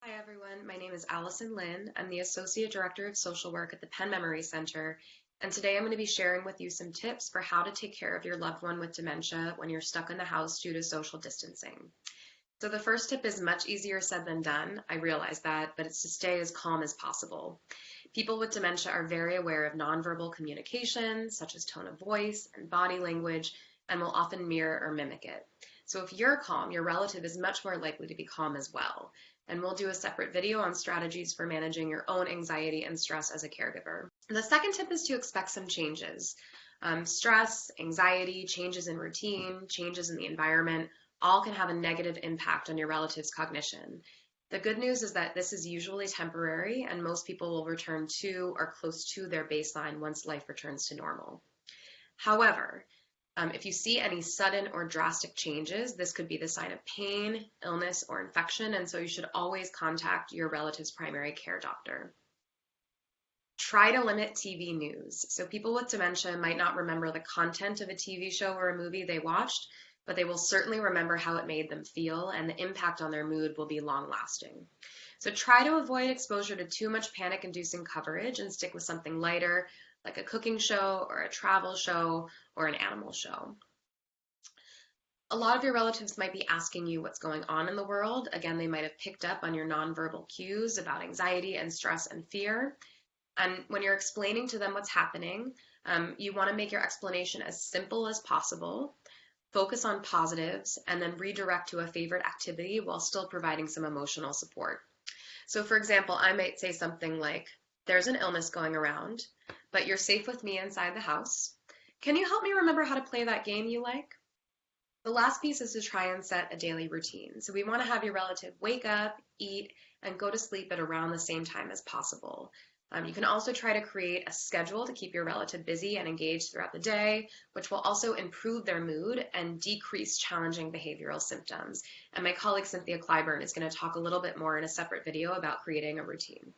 Hi everyone, my name is Alison Lynn. I'm the Associate Director of Social Work at the Penn Memory Center, and today I'm going to be sharing with you some tips for how to take care of your loved one with dementia when you're stuck in the house due to social distancing. So the first tip is much easier said than done. I realize that, but it's to stay as calm as possible. People with dementia are very aware of nonverbal communication, such as tone of voice and body language, and will often mirror or mimic it. So if you're calm, your relative is much more likely to be calm as well. And we'll do a separate video on strategies for managing your own anxiety and stress as a caregiver. The second tip is to expect some changes. Stress, anxiety, changes in routine, changes in the environment, all can have a negative impact on your relative's cognition. The good news is that this is usually temporary and most people will return to or close to their baseline once life returns to normal. However, if you see any sudden or drastic changes, this could be the sign of pain, illness, or infection, and so you should always contact your relative's primary care doctor. Try to limit TV news. So people with dementia might not remember the content of a TV show or a movie they watched, but they will certainly remember how it made them feel, and the impact on their mood will be long-lasting. So try to avoid exposure to too much panic-inducing coverage and stick with something lighter, like a cooking show or a travel show or an animal show. A lot of your relatives might be asking you what's going on in the world. Again, they might have picked up on your nonverbal cues about anxiety and stress and fear. And when you're explaining to them what's happening, you want to make your explanation as simple as possible, focus on positives, and then redirect to a favorite activity while still providing some emotional support. So for example, I might say something like, "There's an illness going around, but you're safe with me inside the house. Can you help me remember how to play that game you like?" The last piece is to try and set a daily routine. So we want to have your relative wake up, eat, and go to sleep at around the same time as possible. You can also try to create a schedule to keep your relative busy and engaged throughout the day, which will also improve their mood and decrease challenging behavioral symptoms. And my colleague Cynthia Clyburn is going to talk a little bit more in a separate video about creating a routine.